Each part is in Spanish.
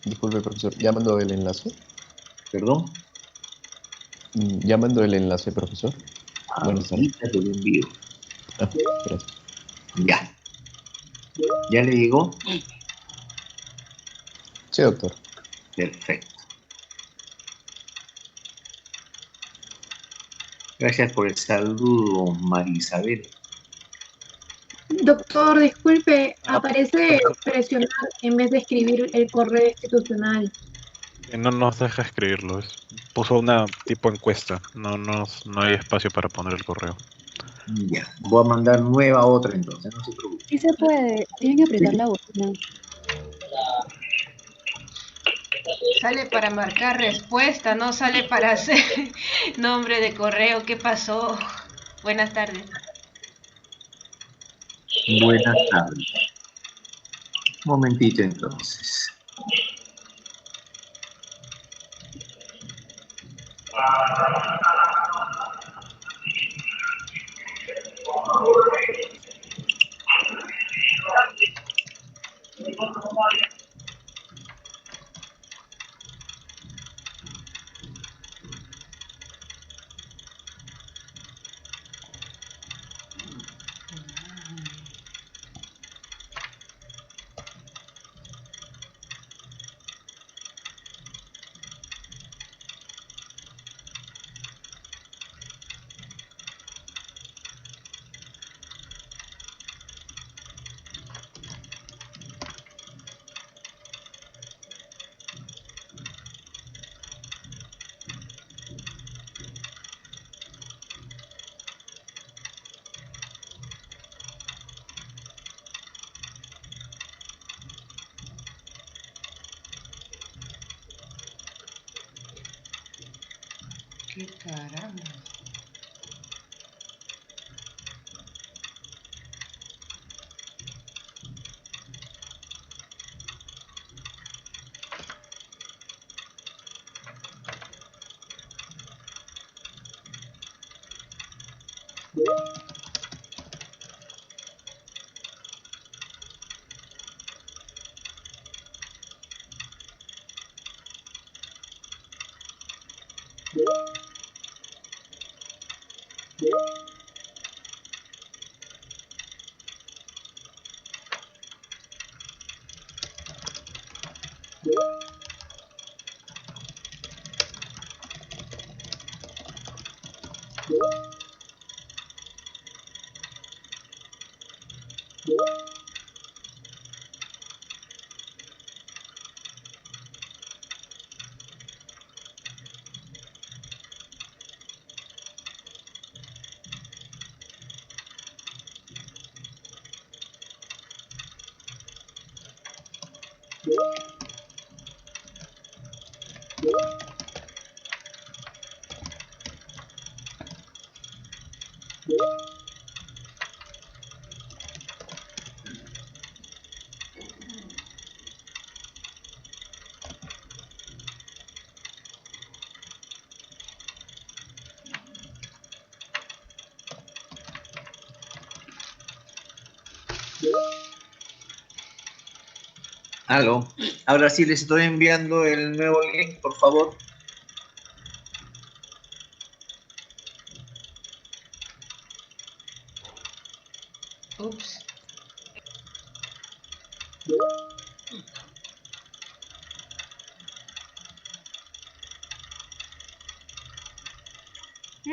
Disculpe, profesor. ¿Ya mandó el enlace? ¿Perdón? ¿Ya mandó el enlace, profesor? Buenas tardes. Ahorita te lo envío. Ah, gracias. Ya. ¿Ya le llegó? Sí, doctor. Perfecto. Gracias por el saludo, María Isabel. Doctor, disculpe, aparece presionar en vez de escribir el correo institucional. No nos deja escribirlo. Puso una tipo encuesta. No hay espacio para poner el correo. Ya. Voy a mandar nueva otra entonces, no se preocupe. Sí se puede, tienen que apretar la bocina. Sale para marcar respuesta, no sale para hacer nombre de correo. ¿Qué pasó? Buenas tardes. Buenas tardes. Un momentito entonces. ¿Qué caramba? Aló. Ahora sí les estoy enviando el nuevo link, por favor. Ups.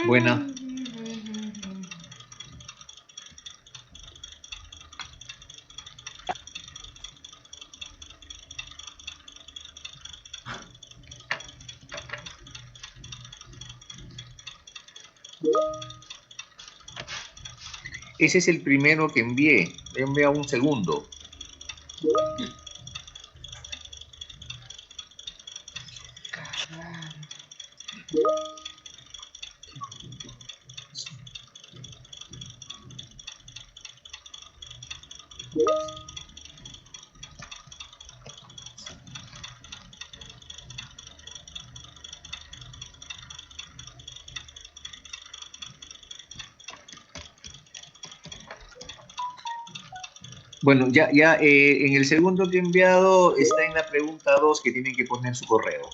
Buena. Ese es el primero que envié. He enviado un segundo. Bueno, ya en el segundo que he enviado está en la pregunta 2 que tienen que poner su correo.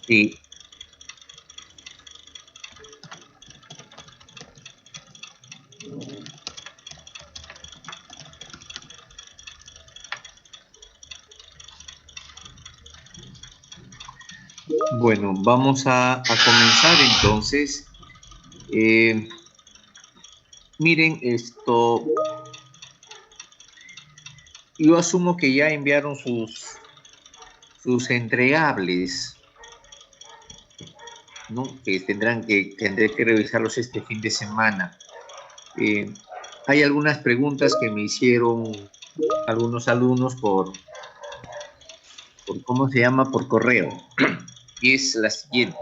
Sí. Bueno, vamos a comenzar entonces. Miren esto. Yo asumo que ya enviaron sus entregables, ¿no? Que tendré que revisarlos este fin de semana. Hay algunas preguntas que me hicieron algunos alumnos por ¿cómo se llama? Por correo. Y es la siguiente.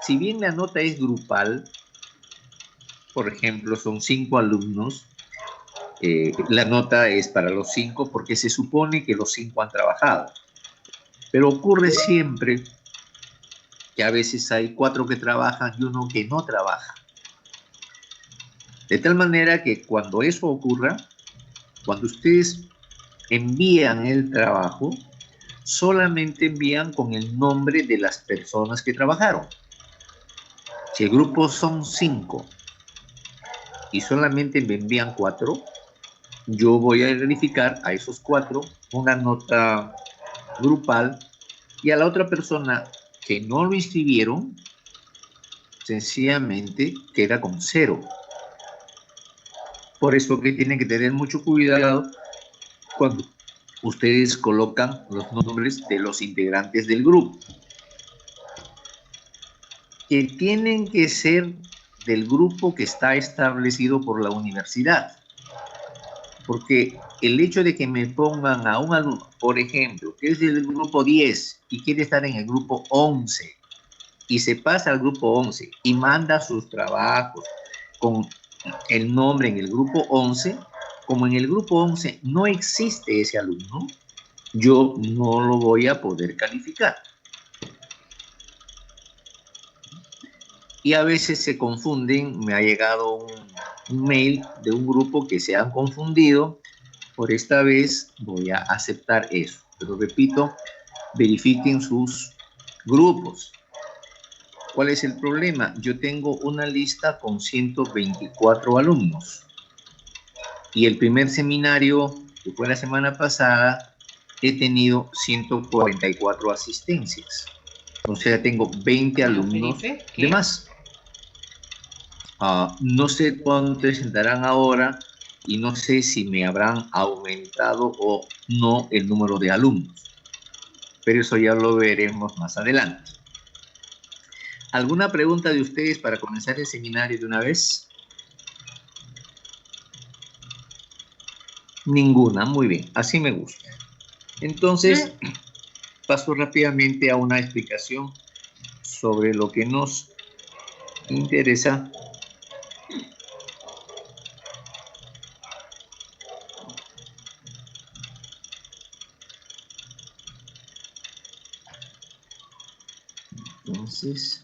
Si bien la nota es grupal, por ejemplo, son 5 alumnos, la nota es para los 5 porque se supone que los 5 han trabajado. Pero ocurre siempre que a veces hay 4 que trabajan y 1 que no trabaja. De tal manera que cuando eso ocurra, cuando ustedes envían el trabajo, solamente envían con el nombre de las personas que trabajaron. Si el grupo son 5 y solamente me envían 4, yo voy a verificar a esos 4 una nota grupal y a la otra persona que no lo inscribieron, sencillamente queda con 0. Por eso que tienen que tener mucho cuidado cuando ustedes colocan los nombres de los integrantes del grupo, que tienen que ser del grupo que está establecido por la universidad. Porque el hecho de que me pongan a un alumno, por ejemplo, que es del grupo 10 y quiere estar en el grupo 11 y se pasa al grupo 11 y manda sus trabajos con el nombre en el grupo 11, como en el grupo 11 no existe ese alumno, yo no lo voy a poder calificar. Y a veces se confunden, me ha llegado un mail de un grupo que se han confundido. Por esta vez voy a aceptar eso. Pero repito, verifiquen sus grupos. ¿Cuál es el problema? Yo tengo una lista con 124 alumnos. Y el primer seminario, que fue la semana pasada, he tenido 144 asistencias. O sea, tengo 20 alumnos de más. No sé cuánto presentarán ahora y no sé si me habrán aumentado o no el número de alumnos. Pero eso ya lo veremos más adelante. ¿Alguna pregunta de ustedes para comenzar el seminario de una vez? Ninguna, muy bien, así me gusta. Entonces, paso rápidamente a una explicación sobre lo que nos interesa. Entonces,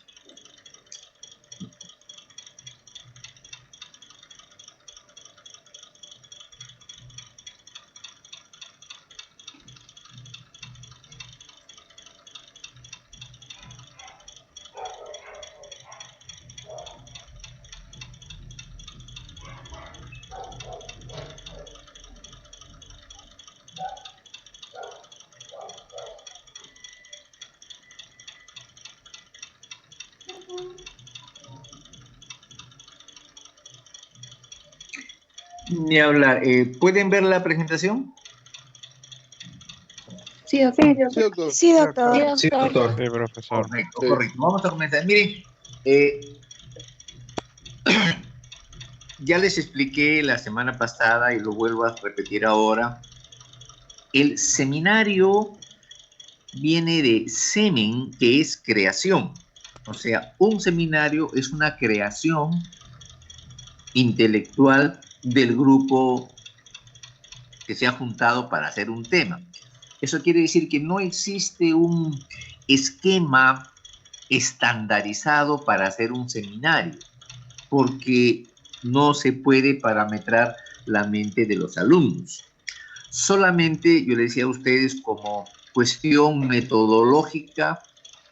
ni hablar. ¿Pueden ver la presentación? Sí, doctor. Sí, doctor. Sí, doctor. Sí, profesor. Correcto, correcto. Vamos a comenzar. Miren, ya les expliqué la semana pasada y lo vuelvo a repetir ahora. El seminario viene de semen, que es creación. O sea, un seminario es una creación intelectual del grupo que se ha juntado para hacer un tema. Eso quiere decir que no existe un esquema estandarizado para hacer un seminario, porque no se puede parametrar la mente de los alumnos. Solamente, yo les decía a ustedes, como cuestión metodológica,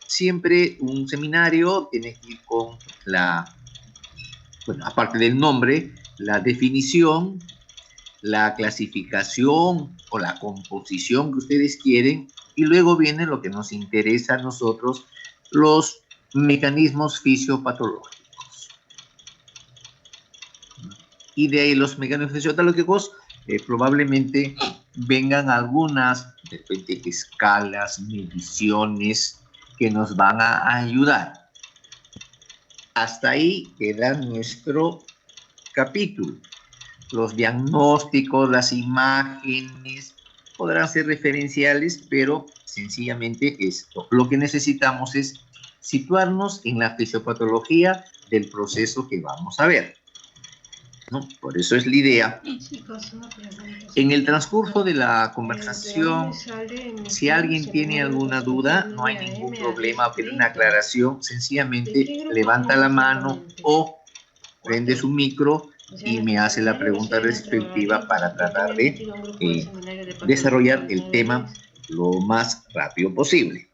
siempre un seminario tiene que ir con bueno, aparte del nombre, la definición, la clasificación o la composición que ustedes quieren, y luego viene lo que nos interesa a nosotros, los mecanismos fisiopatológicos. Y de ahí los mecanismos fisiopatológicos probablemente vengan algunas, de repente, escalas, mediciones que nos van a ayudar. Hasta ahí queda nuestro capítulo. Los diagnósticos, las imágenes podrán ser referenciales, pero sencillamente esto. Lo que necesitamos es situarnos en la fisiopatología del proceso que vamos a ver, ¿no? Por eso es la idea. En el transcurso de la conversación, si alguien tiene alguna duda, no hay ningún problema, o quiere una aclaración, sencillamente levanta la mano o prende su micro y me hace la pregunta respectiva para tratar de desarrollar el tema lo más rápido posible.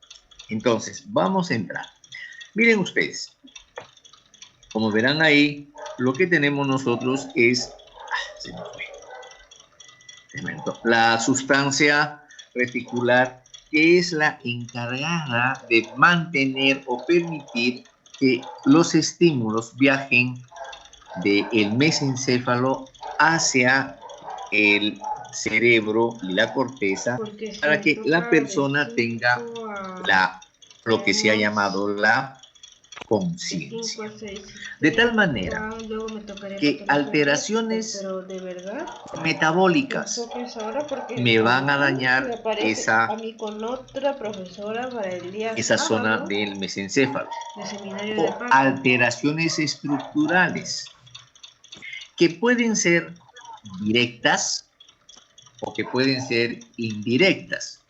Entonces, vamos a entrar. Miren ustedes, como verán ahí, lo que tenemos nosotros es la sustancia reticular, que es la encargada de mantener o permitir que los estímulos viajen del mesencéfalo hacia el cerebro y la corteza para que la persona tenga lo que se ha llamado la conciencia. De tal manera que alteraciones metabólicas me van a dañar esa zona del mesencéfalo, o alteraciones estructurales que pueden ser directas o que pueden ser indirectas.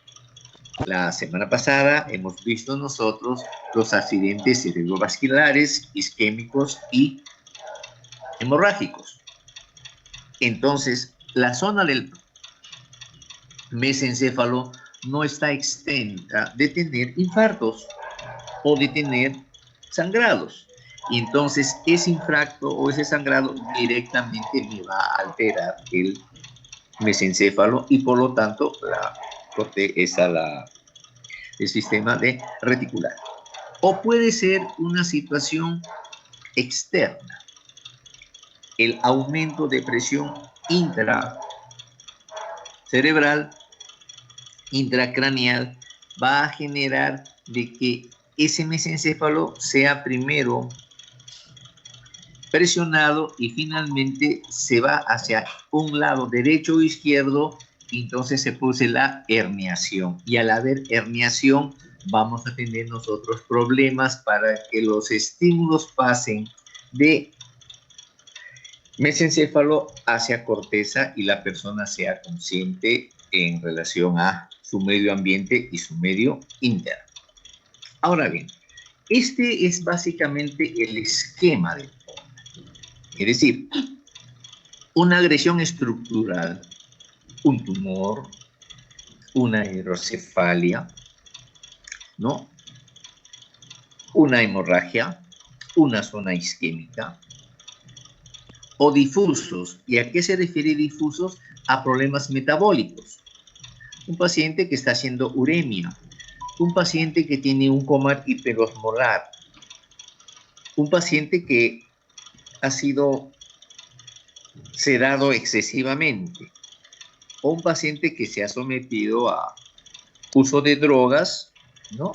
La semana pasada hemos visto nosotros los accidentes cerebrovasculares, isquémicos y hemorrágicos. Entonces, la zona del mesencéfalo no está exenta de tener infartos o de tener sangrados. Y entonces ese infarto o ese sangrado directamente me va a alterar el mesencéfalo y por lo tanto el sistema reticular. O puede ser una situación externa. El aumento de presión intracerebral, intracraneal, va a generar de que ese mesencéfalo sea primero presionado y finalmente se va hacia un lado derecho o izquierdo, y entonces se produce la herniación. Y al haber herniación vamos a tener nosotros problemas para que los estímulos pasen de mesencéfalo hacia corteza y la persona sea consciente en relación a su medio ambiente y su medio interno. Ahora bien, este es básicamente el esquema del tema. Es decir, una agresión estructural, un tumor, una hidrocefalia, ¿no? Una hemorragia, una zona isquémica, o difusos. ¿Y a qué se refiere difusos? A problemas metabólicos. Un paciente que está haciendo uremia, un paciente que tiene un coma hiperosmolar, un paciente que ha sido sedado excesivamente, o un paciente que se ha sometido a uso de drogas, ¿no?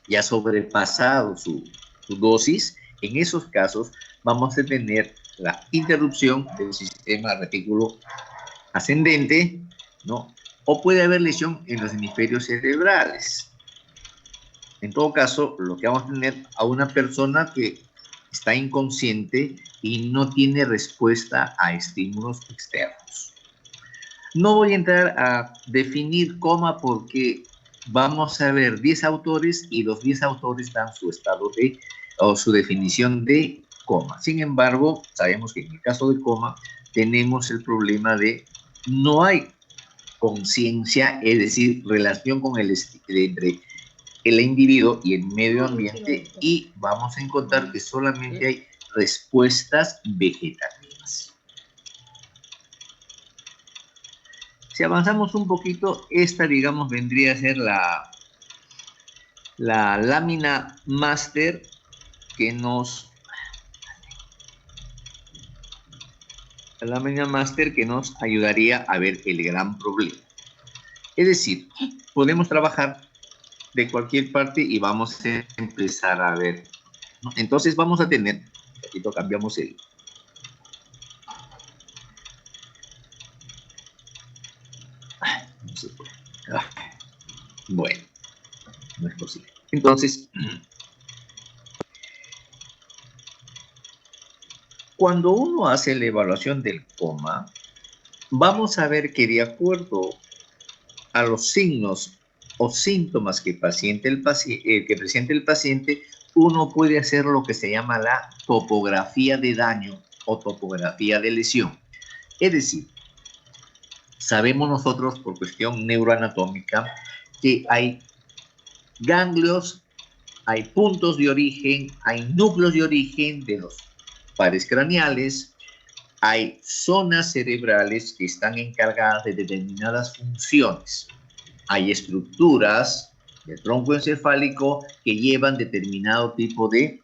Y ha sobrepasado su dosis. En esos casos vamos a tener la interrupción del sistema retículo ascendente, ¿no? O puede haber lesión en los hemisferios cerebrales. En todo caso, lo que vamos a tener a una persona que está inconsciente y no tiene respuesta a estímulos externos. No voy a entrar a definir coma porque vamos a ver 10 autores y los 10 autores dan su estado o su definición de coma. Sin embargo, sabemos que en el caso de coma tenemos el problema de no hay conciencia, es decir, relación con entre el individuo y el medio ambiente, y vamos a encontrar que solamente hay respuestas vegetativas. Si avanzamos un poquito, esta, digamos, vendría a ser la lámina máster que nos ayudaría a ver el gran problema. Es decir, podemos trabajar de cualquier parte y vamos a empezar a ver, ¿no? Entonces vamos a tener, un poquito cambiamos el... No se puede. Bueno, no es posible. Entonces, cuando uno hace la evaluación del coma, vamos a ver que de acuerdo a los signos o síntomas que presente el paciente, uno puede hacer lo que se llama la topografía de daño o topografía de lesión. Es decir, sabemos nosotros por cuestión neuroanatómica que hay ganglios, hay puntos de origen, hay núcleos de origen de los pares craneales, hay zonas cerebrales que están encargadas de determinadas funciones. Hay estructuras del tronco encefálico que llevan determinado tipo de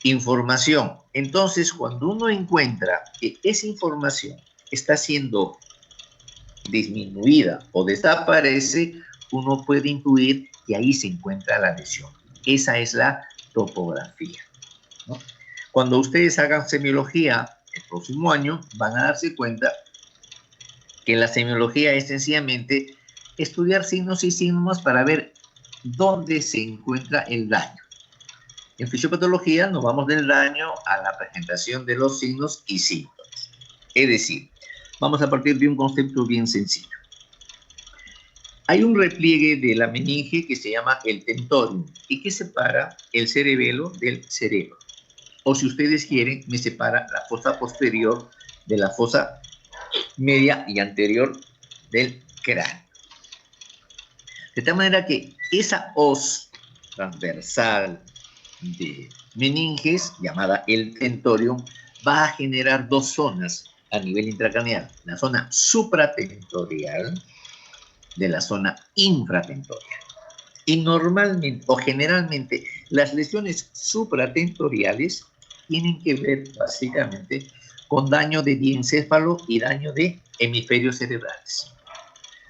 información. Entonces, cuando uno encuentra que esa información está siendo disminuida o desaparece, uno puede intuir que ahí se encuentra la lesión. Esa es la topografía, ¿no? Cuando ustedes hagan semiología el próximo año, van a darse cuenta que la semiología es sencillamente estudiar signos y síntomas para ver dónde se encuentra el daño. En fisiopatología nos vamos del daño a la presentación de los signos y síntomas. Es decir, vamos a partir de un concepto bien sencillo. Hay un repliegue de la meninge que se llama el tentorium y que separa el cerebelo del cerebro. O si ustedes quieren, me separa la fosa posterior de la fosa media y anterior del cráneo. De tal manera que esa hoz transversal de meninges, llamada el tentorium, va a generar dos zonas a nivel intracraneal. La zona supratentorial de la zona infratentorial. Y normalmente o generalmente las lesiones supratentoriales tienen que ver básicamente con daño de diencéfalo y daño de hemisferios cerebrales.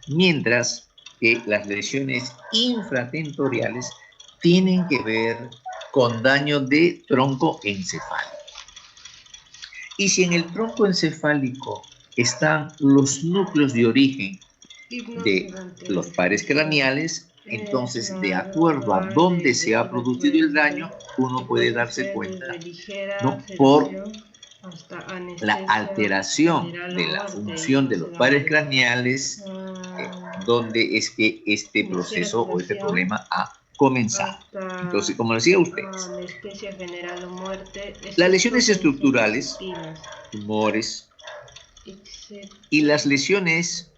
Mientras que las lesiones infratentoriales tienen que ver con daño de tronco encefálico. Y si en el tronco encefálico están los núcleos de origen de los pares craneales, entonces, de acuerdo a dónde se ha producido el daño, uno puede darse cuenta, ¿no?, por la alteración de la función de los pares craneales, donde es que este proceso o este problema ha comenzado. Entonces, como decía ustedes, las lesiones estructurales, tumores y las lesiones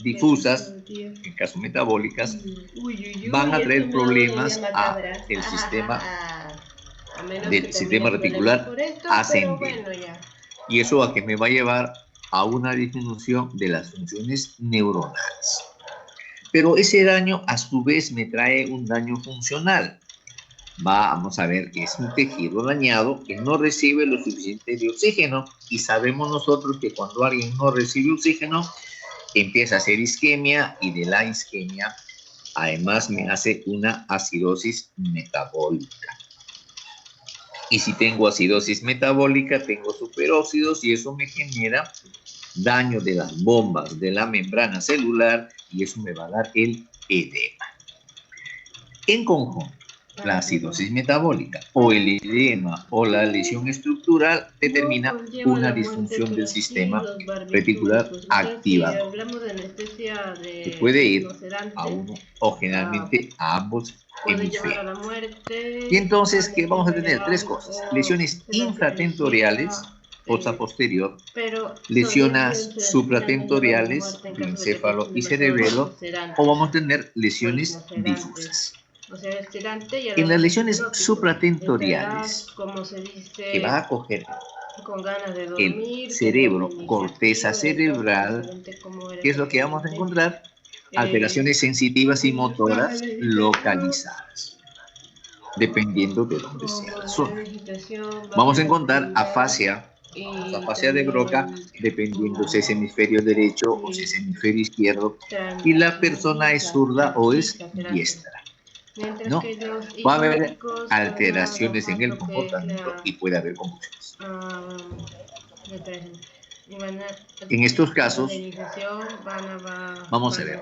difusas, en caso metabólicas, van a traer problemas al sistema reticular ascendente. Y eso a que me va a llevar a una disminución de las funciones neuronales. Pero ese daño a su vez me trae un daño funcional. Vamos a ver que es un tejido dañado que no recibe lo suficiente de oxígeno, y sabemos nosotros que cuando alguien no recibe oxígeno empieza a hacer isquemia, y de la isquemia además me hace una acidosis metabólica. Y si tengo acidosis metabólica, tengo superóxidos, y eso me genera daño de las bombas de la membrana celular, y eso me va a dar el edema. En conjunto, la acidosis metabólica o el edema o la lesión estructural determina una disfunción del sistema reticular activador, que puede ir a uno o generalmente a ambos Puede llevar a hemisferio. la muerte. Y entonces, ¿qué vamos a tener? Tres cosas. Lesiones infratentoriales, fosa posterior, pero lesiones supratentoriales, de encéfalo y cerebelo, o vamos a tener lesiones difusas. O sea, estirante y En las lesiones estará, supratentoriales, como se dice, que va a coger con ganas de el dormir, cerebro, que corteza cerebral, ¿qué es lo que vamos a encontrar? Alteraciones sensitivas y motoras localizadas, dependiendo de dónde sea la zona. Vamos a encontrar afasia, afasia de Broca, dependiendo si es hemisferio derecho o si es hemisferio izquierdo, y la persona es zurda o es diestra. ¿No? Va a haber alteraciones en el comportamiento y puede haber convulsiones. En estos casos, vamos a ver,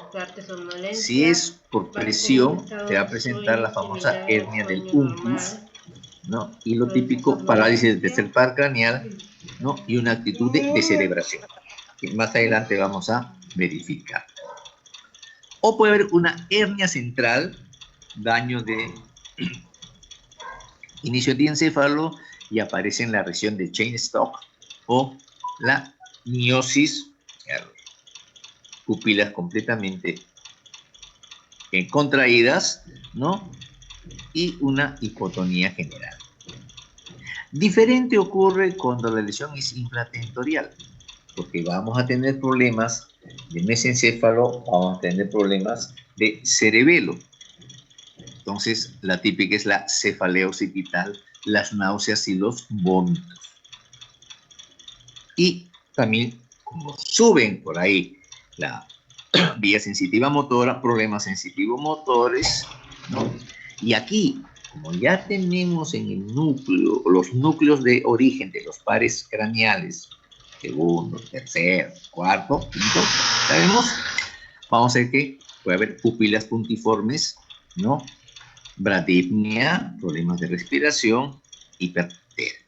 si es por presión, se va a presentar la famosa hernia del uncus, ¿no? Y lo típico, parálisis del tercer par craneal, ¿no? Y una actitud de descerebración, que más adelante vamos a verificar. O puede haber una hernia central, daño de inicio de encéfalo, y aparece en la región de Cheyne-Stokes, o la miosis, pupilas completamente contraídas, ¿no? Y una hipotonía general. Diferente ocurre cuando la lesión es infratentorial, porque vamos a tener problemas de mesencéfalo, vamos a tener problemas de cerebelo. Entonces, la típica es la cefalea occipital, las náuseas y los vómitos. Y también, como suben por ahí la vía sensitiva motora, problemas sensitivos-motores, ¿no? Y aquí, como ya tenemos en el núcleo, los núcleos de origen de los pares craneales, segundo, tercero, cuarto, quinto, sabemos, vamos a ver que puede haber pupilas puntiformes, ¿no? Bradipnia, problemas de respiración, hipertermia.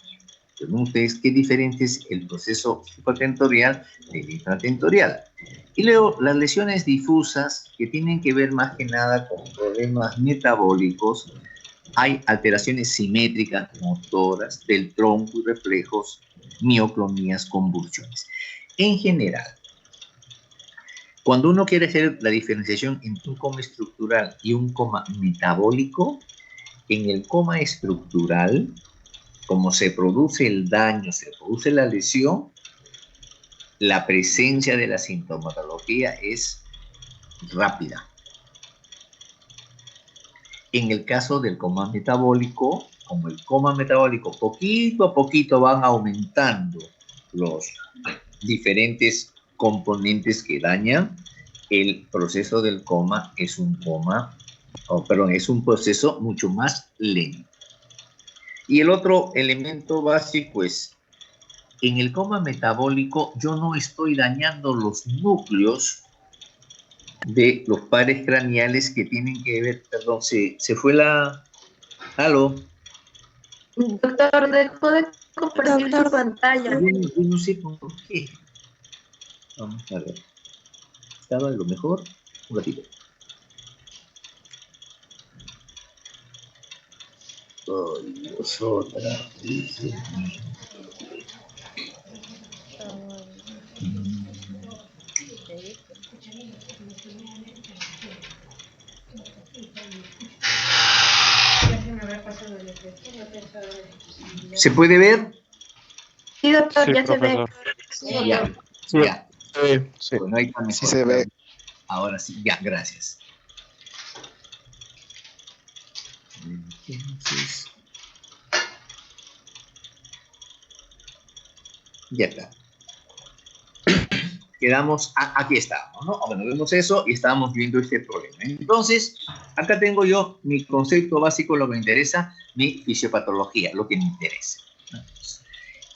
Ven ustedes qué diferente es el proceso supratentorial del infratentorial. Y luego las lesiones difusas, que tienen que ver más que nada con problemas metabólicos. Hay alteraciones simétricas, motoras, del tronco y reflejos, mioclonías, convulsiones. En general, cuando uno quiere hacer la diferenciación entre un coma estructural y un coma metabólico, en el coma estructural, como se produce el daño, se produce la lesión, la presencia de la sintomatología es rápida. En el caso del coma metabólico, como el coma metabólico poquito a poquito van aumentando los diferentes componentes que dañan, el proceso del coma es un es un proceso mucho más lento. Y el otro elemento básico es, en el coma metabólico yo no estoy dañando los núcleos de los pares craneales que tienen que ver, perdón, se fue la... ¿Aló? Doctor, dejó de compartir su pantalla. Yo no sé por qué. Vamos a ver. Estaba de lo mejor. Un ratito. Ay, Dios, otra. ¿Se puede ver? Sí, doctor, Sí, ya se ve. profesor. Ya, Sí. ya. Sí. Bueno, ahí está mejor. Sí se ve. Ahora sí, ya, gracias. Entonces, ya está. Quedamos, aquí estábamos, ¿no? Bueno, vemos eso y estábamos viendo este problema. Entonces, acá tengo yo mi concepto básico, lo que me interesa, mi fisiopatología, lo que me interesa.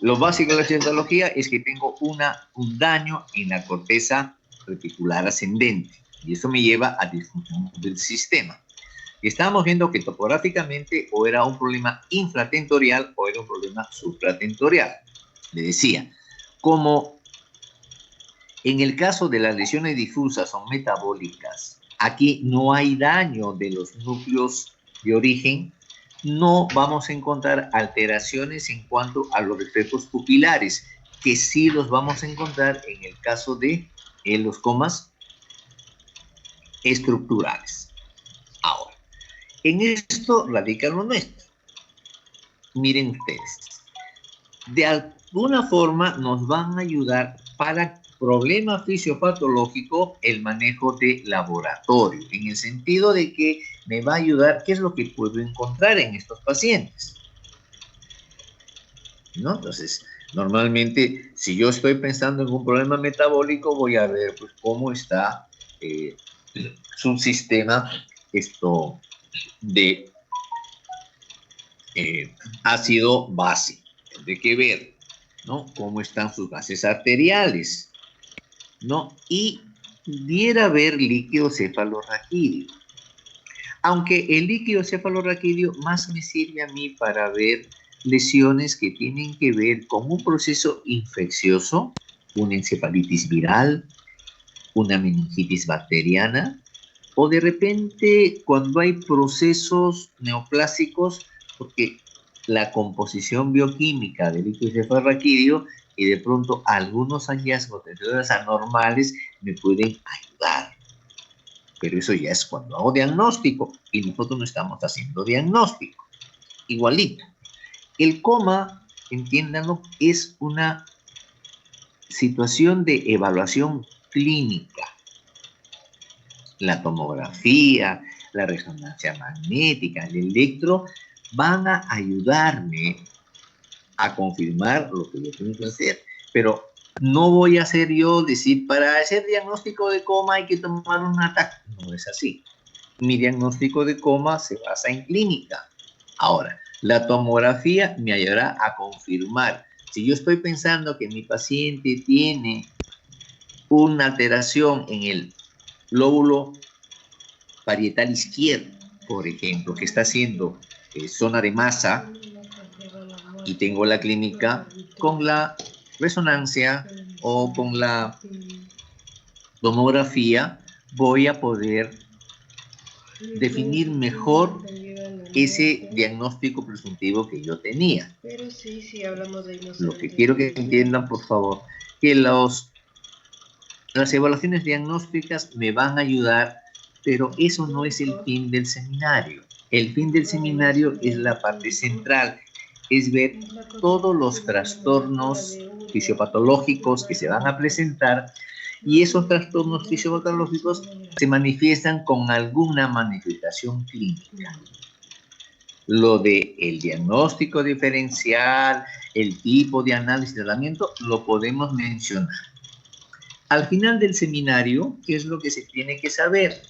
Lo básico de la fisiopatología es que tengo un daño en la corteza reticular ascendente y eso me lleva a disfunción del sistema. Y estábamos viendo que topográficamente o era un problema infratentorial o era un problema supratentorial. Le decía, como en el caso de las lesiones difusas o metabólicas, aquí no hay daño de los núcleos de origen, no vamos a encontrar alteraciones en cuanto a los reflejos pupilares, que sí los vamos a encontrar en el caso de los comas estructurales. Ahora, en esto radica lo nuestro. Miren ustedes, de alguna forma nos van a ayudar para problema fisiopatológico el manejo de laboratorio, en el sentido de que me va a ayudar qué es lo que puedo encontrar en estos pacientes, ¿no? Entonces, normalmente, si yo estoy pensando en un problema metabólico, voy a ver pues, cómo está su sistema de ácido base. Tendré que ver, ¿no? Cómo están sus bases arteriales, ¿no? Y pudiera haber líquido cefalorraquídeo. Aunque el líquido cefalorraquídeo más me sirve a mí para ver lesiones que tienen que ver con un proceso infeccioso, una encefalitis viral, una meningitis bacteriana, o de repente cuando hay procesos neoplásicos, porque la composición bioquímica del líquido cefalorraquídeo y de pronto algunos hallazgos de células anormales me pueden ayudar. Pero eso ya es cuando hago diagnóstico y nosotros no estamos haciendo diagnóstico. Igualito. El coma, entiéndanlo, es una situación de evaluación clínica. La tomografía, la resonancia magnética, el electro van a ayudarme a confirmar lo que yo tengo que hacer. Pero no voy a hacer yo decir, para hacer diagnóstico de coma hay que tomar un ataque. No es así. Mi diagnóstico de coma se basa en clínica. Ahora, la tomografía me ayudará a confirmar. Si yo estoy pensando que mi paciente tiene una alteración en el lóbulo parietal izquierdo, por ejemplo, que está haciendo zona de masa, y tengo la clínica con la resonancia o con la tomografía, voy a poder definir mejor ese diagnóstico presuntivo que yo tenía. Pero sí, hablamos de Lo que quiero que entiendan, por favor, que las evaluaciones diagnósticas me van a ayudar, pero eso no es el fin del seminario. El fin del seminario es la parte central, es ver todos los trastornos fisiopatológicos que se van a presentar, y esos trastornos fisiopatológicos se manifiestan con alguna manifestación clínica. Lo de el diagnóstico diferencial, el tipo de análisis de tratamiento, lo podemos mencionar. Al final del seminario, ¿qué es lo que se tiene que saber?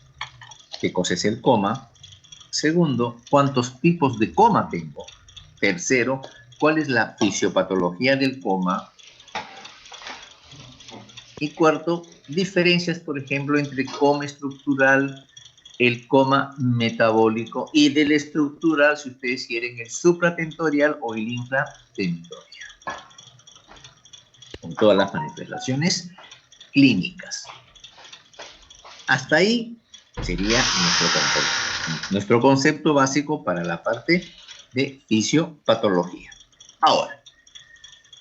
¿Qué cosa es el coma? Segundo, ¿cuántos tipos de coma tengo? Tercero, ¿cuál es la fisiopatología del coma? Y cuarto, diferencias, por ejemplo, entre coma estructural, el coma metabólico, y del estructural, si ustedes quieren, el supratentorial o el infratentorial. Con todas las manifestaciones clínicas. Hasta ahí sería nuestro concepto básico para la parte de fisiopatología. Ahora,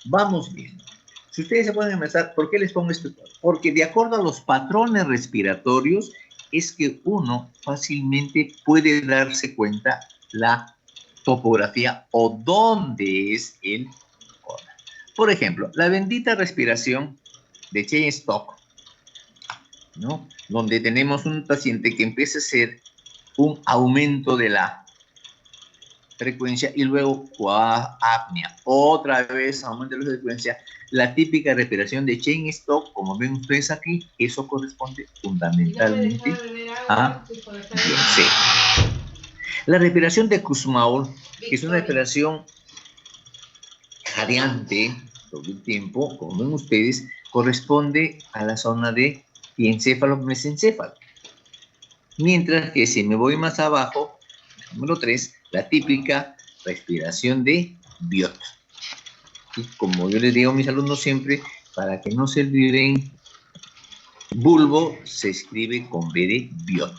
vamos viendo. Si ustedes se pueden empezar, ¿por qué les pongo esto? Porque de acuerdo a los patrones respiratorios, es que uno fácilmente puede darse cuenta la topografía o dónde es el coma. Por ejemplo, la bendita respiración de Cheyne-Stokes, ¿no? Donde tenemos un paciente que empieza a hacer un aumento de la frecuencia y luego apnea. Otra vez aumento de la frecuencia. La típica respiración de Cheyne-Stokes, como ven ustedes aquí, eso corresponde fundamentalmente a Beyoncé. La respiración de Kussmaul, que es una respiración jadeante todo el tiempo, como ven ustedes, corresponde a la zona de diencéfalo-mesencéfalo. Mientras que si me voy más abajo, número 3, la típica respiración de Biot. Y como yo les digo a mis alumnos siempre, para que no se olviden, bulbo se escribe con B de Biot.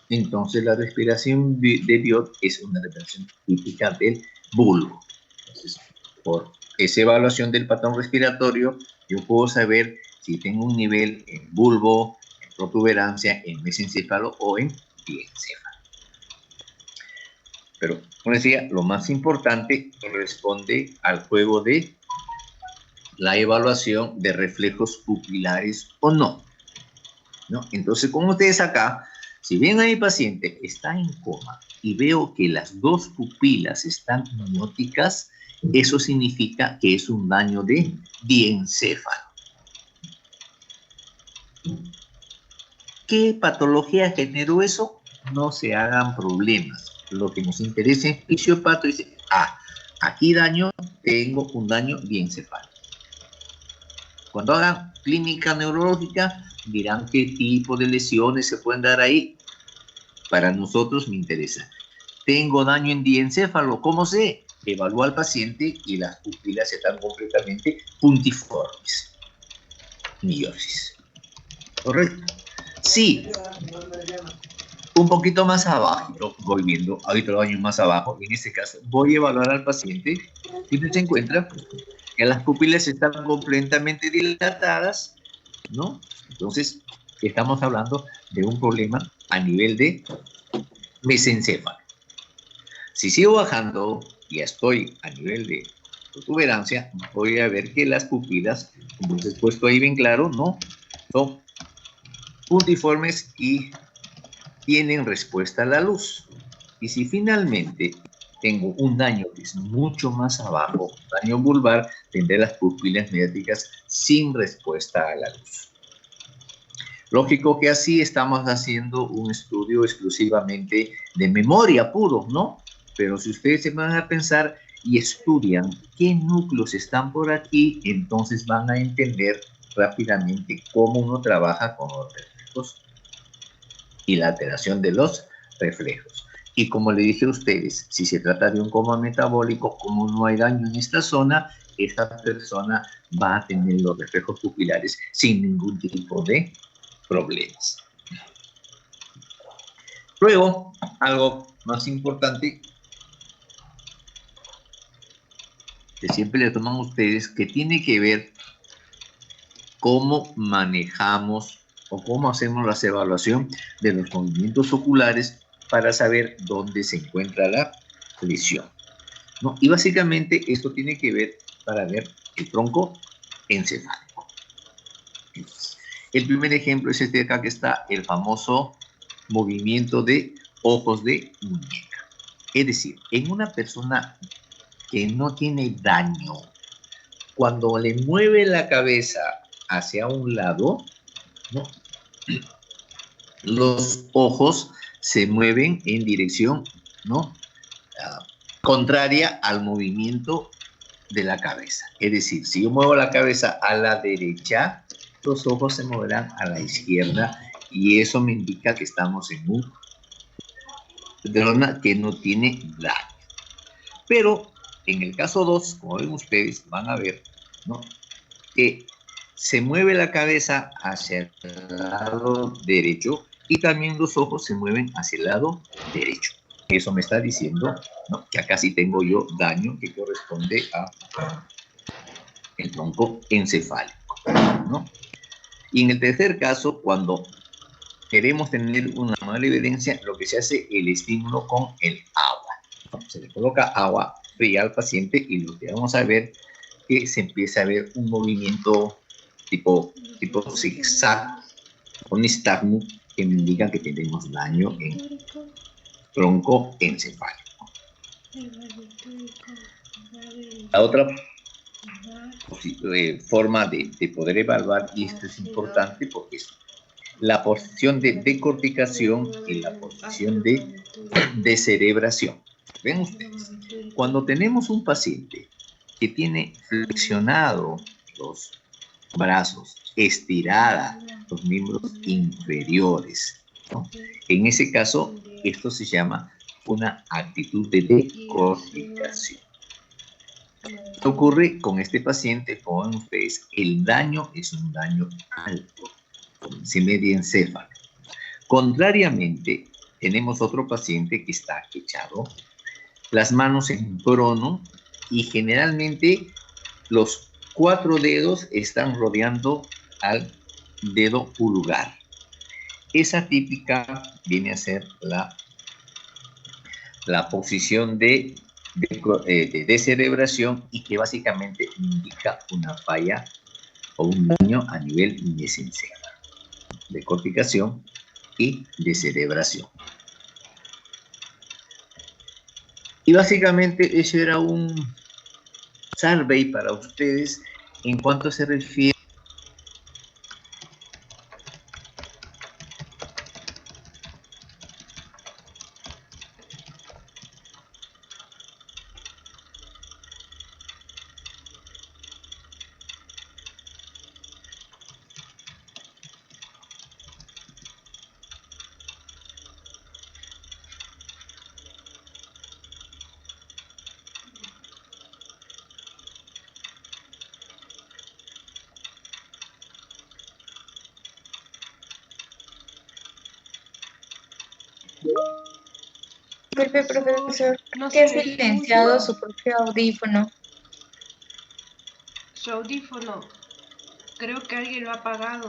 entonces la respiración de Biot es una respiración típica del bulbo. Entonces, por esa evaluación del patrón respiratorio, yo puedo saber si tengo un nivel en bulbo, en protuberancia, en mesencéfalo o en diencéfalo. Pero, como decía, lo más importante corresponde al juego de la evaluación de reflejos pupilares o no. Entonces, como ustedes acá, si ven a mi paciente está en coma y veo que las dos pupilas están mióticas, eso significa que es un daño de diencéfalo. ¿Qué patología generó eso? No se hagan problemas. Lo que nos interesa en fisiopato dice, aquí tengo un daño diencéfalo. Cuando hagan clínica neurológica, dirán qué tipo de lesiones se pueden dar ahí. Para nosotros me interesa. Tengo daño en diencéfalo, ¿cómo sé? Evalúa al paciente y las pupilas están completamente puntiformes. Miosis. ¿Correcto? Sí. Un poquito más abajo, voy viendo, ahorita lo daño más abajo, en este caso voy a evaluar al paciente y se encuentra que las pupilas están completamente dilatadas, ¿no? Entonces, estamos hablando de un problema a nivel de mesencéfalo. Si sigo bajando, ya estoy a nivel de protuberancia, voy a ver que las pupilas, como les he puesto ahí bien claro, ¿no? Son puntiformes y tienen respuesta a la luz. Y si finalmente tengo un daño que es mucho más abajo, daño vulvar, tendré las pupilas mediáticas sin respuesta a la luz. Lógico que así estamos haciendo un estudio exclusivamente de memoria puro, ¿no? Pero si ustedes se van a pensar y estudian qué núcleos están por aquí, entonces van a entender rápidamente cómo uno trabaja con los reflejos y la alteración de los reflejos. Y como le dije a ustedes, si se trata de un coma metabólico, como no hay daño en esta zona, esta persona va a tener los reflejos pupilares sin ningún tipo de problemas. Luego, algo más importante que siempre le toman ustedes, que tiene que ver cómo manejamos o cómo hacemos la evaluación de los movimientos oculares para saber dónde se encuentra la lesión, ¿no? Y básicamente esto tiene que ver para ver el tronco encefálico. El primer ejemplo es este de acá que está, el famoso movimiento de ojos de muñeca. Es decir, en una persona que no tiene daño, cuando le mueve la cabeza hacia un lado, ¿no? Los ojos se mueven en dirección, ¿no? Contraria al movimiento de la cabeza. Es decir, si yo muevo la cabeza a la derecha, los ojos se moverán a la izquierda y eso me indica que estamos en una persona que no tiene daño. Pero en el caso 2, como ven ustedes, van a ver, ¿no?, que se mueve la cabeza hacia el lado derecho y también los ojos se mueven hacia el lado derecho. Eso me está diciendo, ¿no?, que acá sí tengo yo daño que corresponde a el tronco encefálico, ¿no? Y en el tercer caso, cuando queremos tener una mala evidencia, lo que se hace el estímulo con el agua, ¿no? Se le coloca agua fría al paciente y lo que vamos a ver que se empieza a ver un movimiento tipo zigzag, un nistagmo que me indica que tenemos daño en tronco encefálico. La otra forma de poder evaluar, y esto es importante porque es la posición de decorticación y la posición de descerebración. Ven ustedes, cuando tenemos un paciente que tiene flexionado los brazos, estirada los miembros inferiores, ¿no?, en ese caso, esto se llama una actitud de decorticación. ¿Qué ocurre con este paciente? Como ven ustedes, el daño es un daño alto, se media encéfalo. Contrariamente, tenemos otro paciente que está echado las manos en prono y generalmente los 4 dedos están rodeando al dedo pulgar. Esa típica viene a ser la posición de descerebración y que básicamente indica una falla o un daño a nivel mesencéfalo, de corticación y descerebración. Y básicamente eso era un survey para ustedes en cuanto se refiere Disculpe, profesor, No que ha sé. silenciado su propio audífono. Su audífono. Creo que alguien lo ha apagado.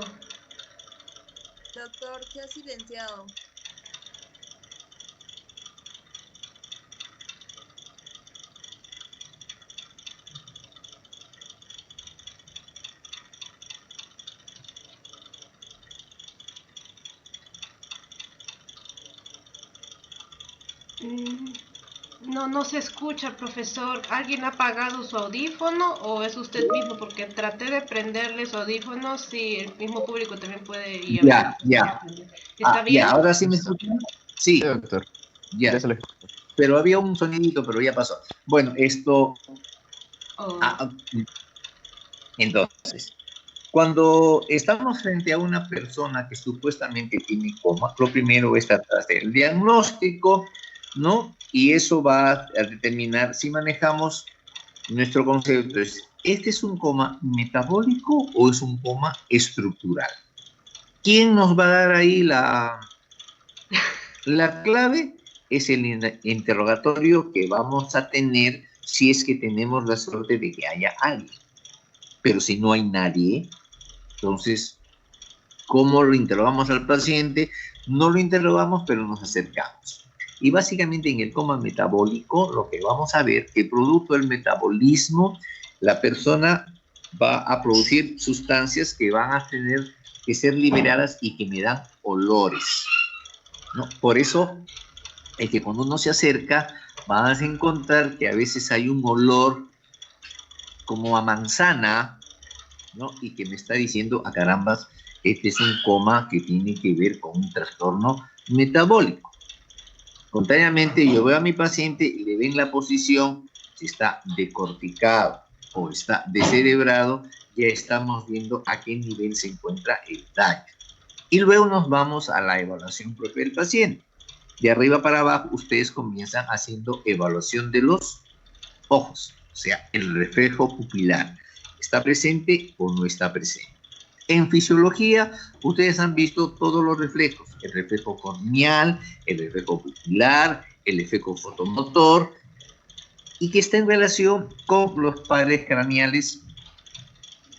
Doctor, se ha silenciado. No se escucha, profesor. ¿Alguien ha apagado su audífono o es usted mismo? Porque traté de prenderle su audífono, si el mismo público también puede ir a ver. Ya. ¿Está bien? Ya, ahora sí me escuchan. Sí, Sí, doctor. ya. Ya se lo escucho. Pero había un sonidito, pero ya pasó. Bueno, esto... Oh. Entonces, cuando estamos frente a una persona que supuestamente tiene coma, lo primero es tratar del diagnóstico, ¿no? Y eso va a determinar si manejamos nuestro concepto. ¿Este es un coma metabólico o es un coma estructural? ¿Quién nos va a dar ahí la clave? Es el interrogatorio que vamos a tener si es que tenemos la suerte de que haya alguien. Pero si no hay nadie, entonces, ¿cómo lo interrogamos al paciente? No lo interrogamos, pero nos acercamos. Y básicamente en el coma metabólico, lo que vamos a ver, que producto del metabolismo, la persona va a producir sustancias que van a tener que ser liberadas y que me dan olores, ¿no? Por eso es que cuando uno se acerca, vas a encontrar que a veces hay un olor como a manzana, ¿no? Y que me está diciendo, a carambas, este es un coma que tiene que ver con un trastorno metabólico. Contrariamente, yo veo a mi paciente y le ven la posición, si está decorticado o está descerebrado, ya estamos viendo a qué nivel se encuentra el daño. Y luego nos vamos a la evaluación propia del paciente. De arriba para abajo, ustedes comienzan haciendo evaluación de los ojos, o sea, el reflejo pupilar. ¿Está presente o no está presente? En fisiología, ustedes han visto todos los reflejos, el reflejo corneal, el reflejo pupilar, el reflejo fotomotor, y que está en relación con los pares craneales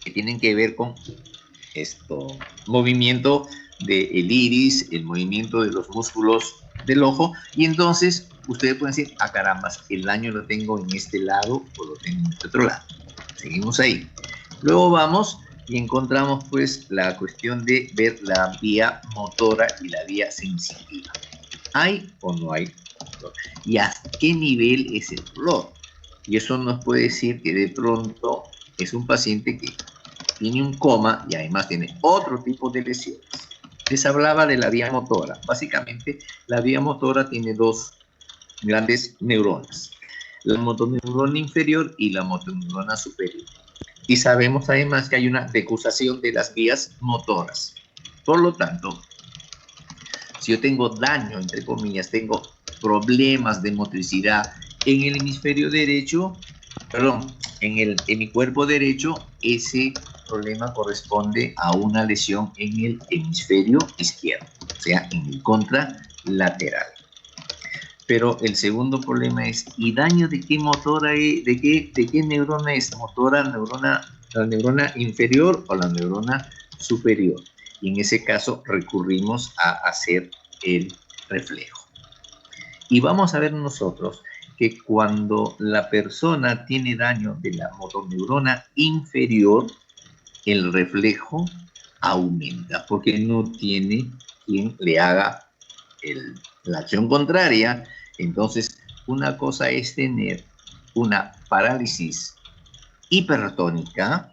que tienen que ver con movimiento del iris, el movimiento de los músculos del ojo, y entonces ustedes pueden decir, ah carambas, el daño lo tengo en este lado o lo tengo en este otro lado. Seguimos ahí. Luego vamos y encontramos pues la cuestión de ver la vía motora y la vía sensitiva. ¿Hay o no hay dolor? ¿Y a qué nivel es el dolor? Y eso nos puede decir que de pronto es un paciente que tiene un coma y además tiene otro tipo de lesiones. Les hablaba de la vía motora. Básicamente, la vía motora tiene dos grandes neuronas. La motoneurona inferior y la motoneurona superior. Y sabemos además que hay una decusación de las vías motoras. Por lo tanto, si yo tengo daño, entre comillas, tengo problemas de motricidad en el hemisferio derecho, en mi cuerpo derecho, ese problema corresponde a una lesión en el hemisferio izquierdo, o sea, en el contrahemisferio lateral. Pero el segundo problema es, ¿y daño de qué motora es? ¿De qué neurona es? ¿La neurona inferior o la neurona superior? Y en ese caso recurrimos a hacer el reflejo. Y vamos a ver nosotros que cuando la persona tiene daño de la motoneurona inferior, el reflejo aumenta, porque no tiene quien le haga la acción contraria. Entonces, una cosa es tener una parálisis hipertónica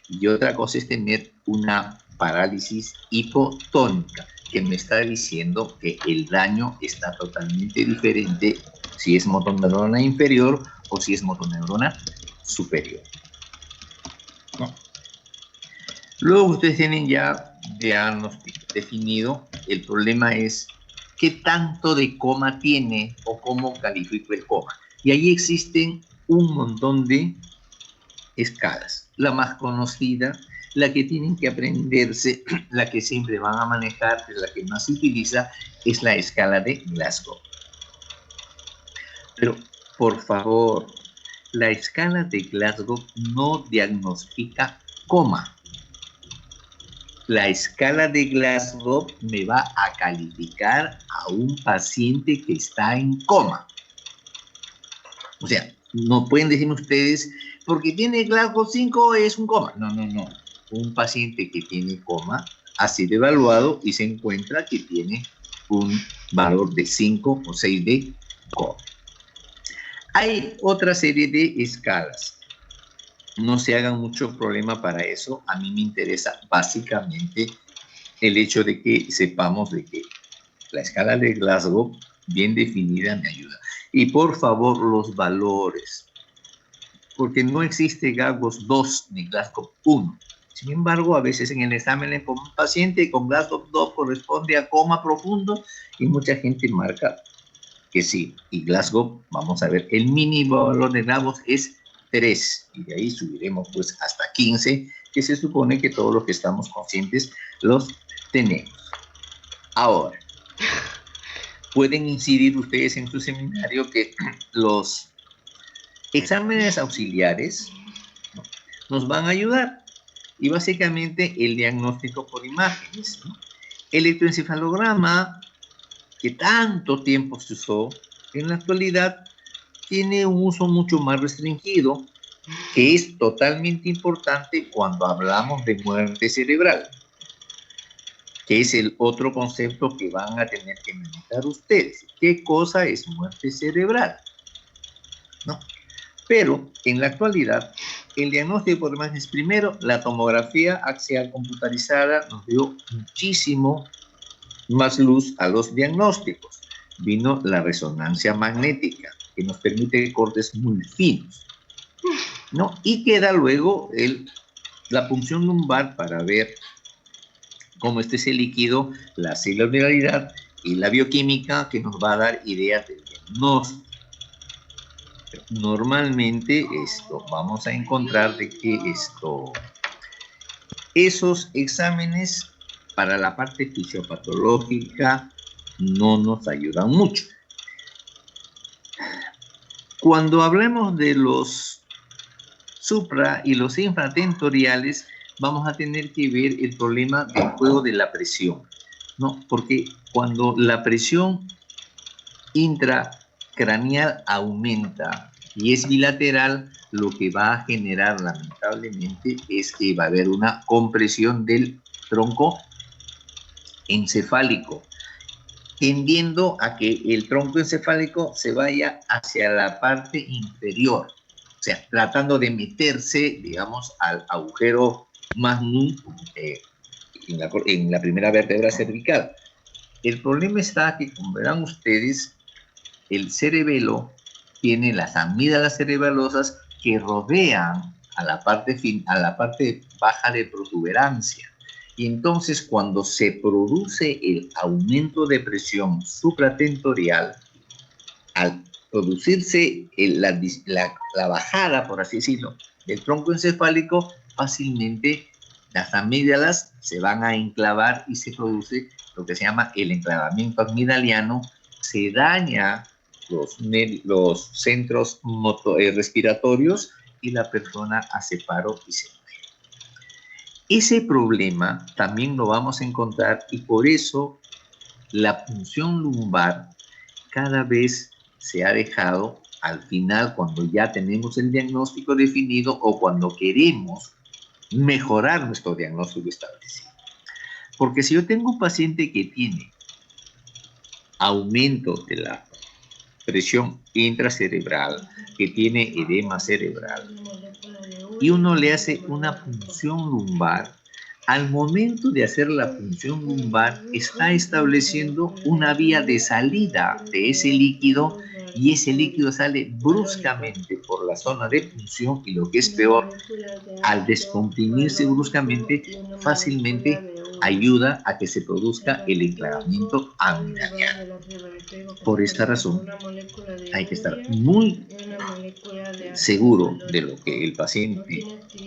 y otra cosa es tener una parálisis hipotónica, que me está diciendo que el daño está totalmente diferente si es motoneurona inferior o si es motoneurona superior. ¿No? Luego ustedes tienen ya definido, el problema es qué tanto de coma tiene o cómo califico el coma. Y ahí existen un montón de escalas. La más conocida, la que tienen que aprenderse, la que siempre van a manejar, es la que más se utiliza, es la escala de Glasgow. Pero, por favor, la escala de Glasgow no diagnostica coma. La escala de Glasgow me va a calificar a un paciente que está en coma. O sea, no pueden decirme ustedes, porque tiene Glasgow 5 es un coma. No, no, no. Un paciente que tiene coma ha sido evaluado y se encuentra que tiene un valor de 5 o 6 de coma. Hay otra serie de escalas. No se hagan mucho problema para eso. A mí me interesa básicamente el hecho de que sepamos de que la escala de Glasgow bien definida me ayuda. Y por favor, los valores, porque no existe Glasgow 2 ni Glasgow 1. Sin embargo, a veces en el examen con un paciente con Glasgow 2 corresponde a coma profundo y mucha gente marca que sí. Y Glasgow, vamos a ver, el mínimo valor de Glasgow es 3 y de ahí subiremos pues hasta 15, que se supone que todos los que estamos conscientes los tenemos. Ahora, pueden incidir ustedes en su seminario que los exámenes auxiliares nos van a ayudar y básicamente el diagnóstico por imágenes, ¿no? Electroencefalograma, que tanto tiempo se usó, en la actualidad tiene un uso mucho más restringido, que es totalmente importante cuando hablamos de muerte cerebral, que es el otro concepto que van a tener que meditar ustedes. ¿Qué cosa es muerte cerebral? ¿No? Pero en la actualidad, el diagnóstico por imágenes, primero, la tomografía axial computarizada nos dio muchísimo más luz a los diagnósticos. Vino la resonancia magnética, que nos permite cortes muy finos, ¿no? Y queda luego la punción lumbar para ver cómo está ese líquido, la celularidad y la bioquímica, que nos va a dar ideas del diagnóstico. Normalmente vamos a encontrar de que esos exámenes para la parte fisiopatológica no nos ayudan mucho. Cuando hablemos de los supra y los infratentoriales, vamos a tener que ver el problema del juego de la presión, ¿no? Porque cuando la presión intracraneal aumenta y es bilateral, lo que va a generar lamentablemente es que va a haber una compresión del tronco encefálico, tendiendo a que el tronco encefálico se vaya hacia la parte inferior, o sea, tratando de meterse, digamos, al agujero magnum en la primera vértebra cervical. El problema está que, como verán ustedes, el cerebelo tiene las amígdalas cerebelosas que rodean a la parte baja de protuberancia. Y entonces, cuando se produce el aumento de presión supratentorial, al producirse la bajada, por así decirlo, del tronco encefálico, fácilmente las amígdalas se van a enclavar y se produce lo que se llama el enclavamiento amigdaliano, se daña los centros respiratorios y la persona hace paro y se muere. Ese problema también lo vamos a encontrar y por eso la punción lumbar cada vez se ha dejado al final cuando ya tenemos el diagnóstico definido o cuando queremos mejorar nuestro diagnóstico establecido. Porque si yo tengo un paciente que tiene aumento de la presión intracerebral, que tiene edema cerebral, y uno le hace una punción lumbar, al momento de hacer la punción lumbar está estableciendo una vía de salida de ese líquido y ese líquido sale bruscamente por la zona de punción y lo que es peor, al descomprimirse bruscamente, fácilmente ayuda a que se produzca el enclavamiento amigdaliano. Por esta razón, hay que estar muy seguro de lo que el paciente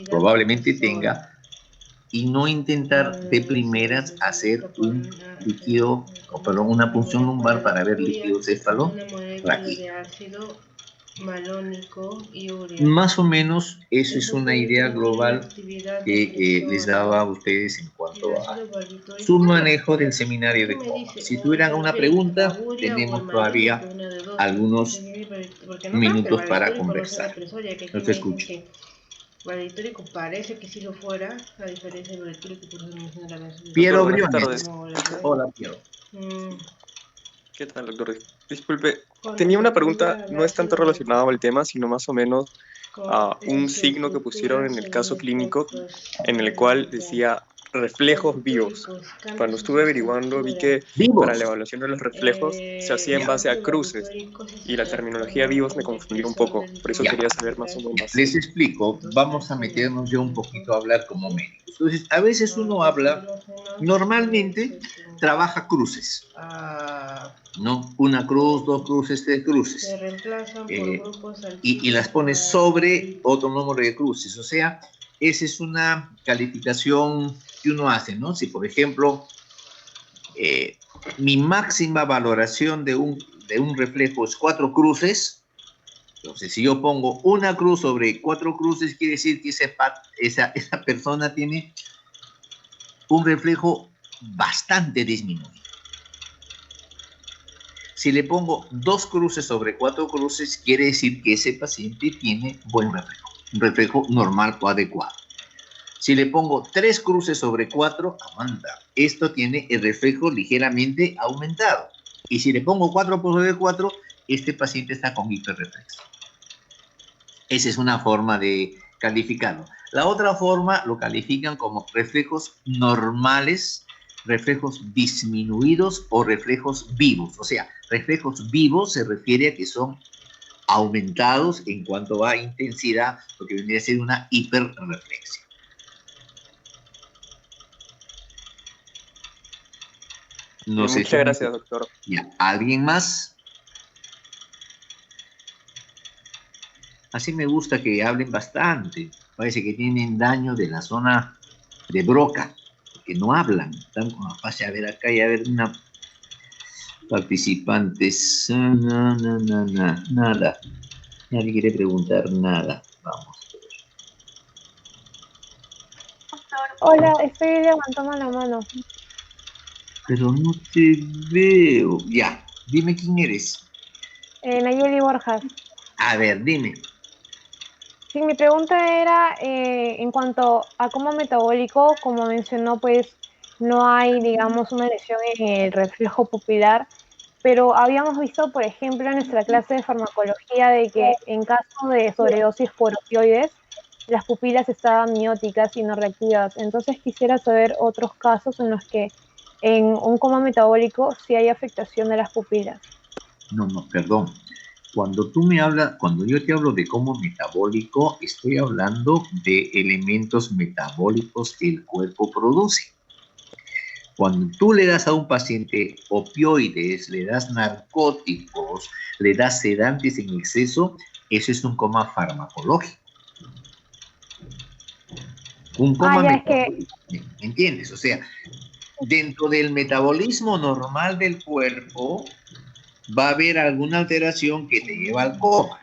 probablemente tenga y no intentar de primeras hacer un líquido, una punción lumbar para ver líquido cefalorraquídeo. Más o menos eso es una idea global que les daba a ustedes en cuanto a su manejo del seminario de coma. Si tuvieran una pregunta, tenemos todavía algunos minutos para conversar. Los escucho. Valedictórico parece que sí lo fuera, a diferencia del valedictórico por eso menciona la mención. Piero Buenas Briones. tardes. Hola, Piero. ¿Qué tal, doctor? Disculpe, tenía una pregunta, no es tanto relacionada al tema, sino más o menos a un signo que pusieron en el caso clínico, en el cual decía reflejos vivos. Cuando estuve averiguando vi que para la evaluación de los reflejos se hacía en base a cruces y la terminología vivos me confundió un poco, por eso quería saber más o menos. Les explico, vamos a meternos ya un poquito a hablar como médicos. Entonces, a veces uno habla, normalmente trabaja cruces, ¿no? Una cruz, dos cruces, tres cruces. Y las pones sobre otro número de cruces, o sea, esa es una calificación que uno hace, ¿no? Si, por ejemplo, mi máxima valoración de un reflejo es 4 cruces, entonces si yo pongo una cruz sobre 4 cruces, quiere decir que esa persona tiene un reflejo bastante disminuido. Si le pongo 2 cruces sobre 4 cruces, quiere decir que ese paciente tiene buen reflejo, un reflejo normal o adecuado. Si le pongo 3 cruces sobre 4, aguanta. Esto tiene el reflejo ligeramente aumentado. Y si le pongo 4 sobre 4, este paciente está con hiperreflexia. Esa es una forma de calificarlo. La otra forma lo califican como reflejos normales, reflejos disminuidos o reflejos vivos. O sea, reflejos vivos se refiere a que son aumentados en cuanto a intensidad, lo que vendría a ser una hiperreflexia. No sé. Muchas gracias, doctor. Ya. ¿Alguien más? Así me gusta que hablen bastante. Parece que tienen daño de la zona de Broca, que no hablan. Están con la fase, a ver acá y a ver una participantes. Nada. Nadie quiere preguntar nada. Vamos. Hola, estoy levantando la mano. Pero no te veo. Ya, dime quién eres. Nayeli Borjas. A ver, dime. Sí, mi pregunta era en cuanto a coma metabólico, como mencionó, pues no hay, digamos, una lesión en el reflejo pupilar, pero habíamos visto, por ejemplo, en nuestra clase de farmacología de que en caso de sobredosis por opioides, las pupilas estaban mióticas y no reactivas. Entonces quisiera saber otros casos en los que en un coma metabólico sí hay afectación de las pupilas. No, perdón. Cuando yo te hablo de coma metabólico, estoy hablando de elementos metabólicos que el cuerpo produce. Cuando tú le das a un paciente opioides, le das narcóticos, le das sedantes en exceso, eso es un coma farmacológico. Un coma metabólico. ¿Me entiendes? O sea, dentro del metabolismo normal del cuerpo va a haber alguna alteración que te lleva al coma.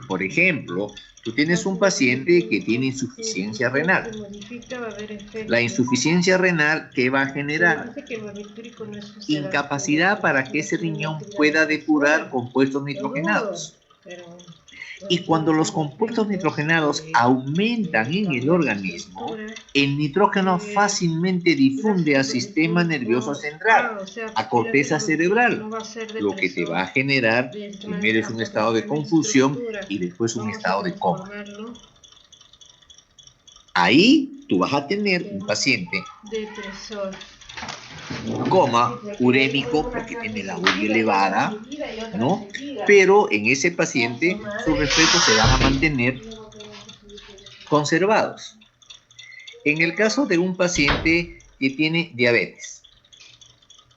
Por ejemplo, tú tienes un paciente que tiene insuficiencia renal. La insuficiencia renal, ¿qué va a generar? Incapacidad para que ese riñón pueda depurar compuestos nitrogenados. Y cuando los compuestos nitrogenados aumentan en el organismo, el nitrógeno fácilmente difunde al sistema nervioso central, a corteza cerebral, lo que te va a generar primero es un estado de confusión y después un estado de coma. Ahí tú vas a tener un paciente coma urémico porque tiene la urea elevada, ¿no? Pero en ese paciente sus reflejos se van a mantener conservados. En el caso de un paciente que tiene diabetes,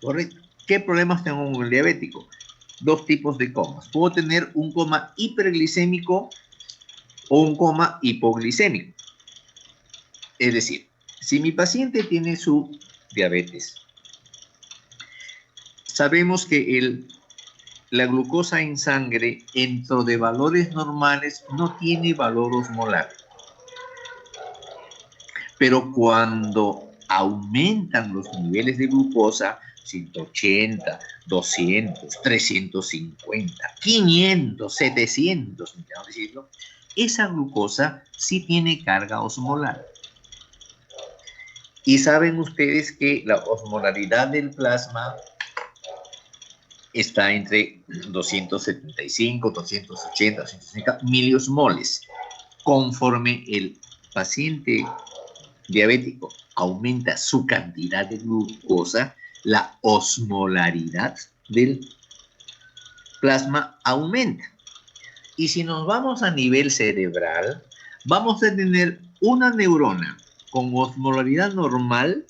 ¿correcto? ¿Qué problemas tengo con el diabético? Dos tipos de comas. Puedo tener un coma hiperglicémico o un coma hipoglicémico. Es decir, si mi paciente tiene su diabetes, sabemos que la glucosa en sangre, dentro de valores normales, no tiene valor osmolar. Pero cuando aumentan los niveles de glucosa, 180, 200, 350, 500, 700, decirlo, esa glucosa sí tiene carga osmolar. Y saben ustedes que la osmolaridad del plasma está entre 275, 280, 250 miliosmoles. Conforme el paciente diabético aumenta su cantidad de glucosa, la osmolaridad del plasma aumenta. Y si nos vamos a nivel cerebral, vamos a tener una neurona con osmolaridad normal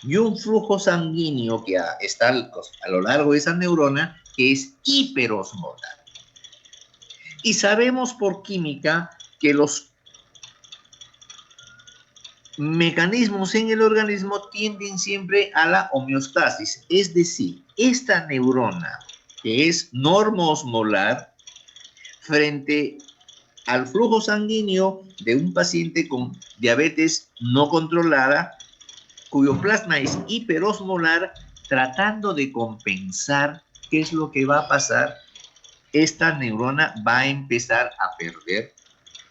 y un flujo sanguíneo que está a lo largo de esa neurona que es hiperosmolar. Y sabemos por química que los mecanismos en el organismo tienden siempre a la homeostasis, es decir, esta neurona que es normoosmolar frente al flujo sanguíneo de un paciente con diabetes no controlada, cuyo plasma es hiperosmolar, tratando de compensar qué es lo que va a pasar, esta neurona va a empezar a perder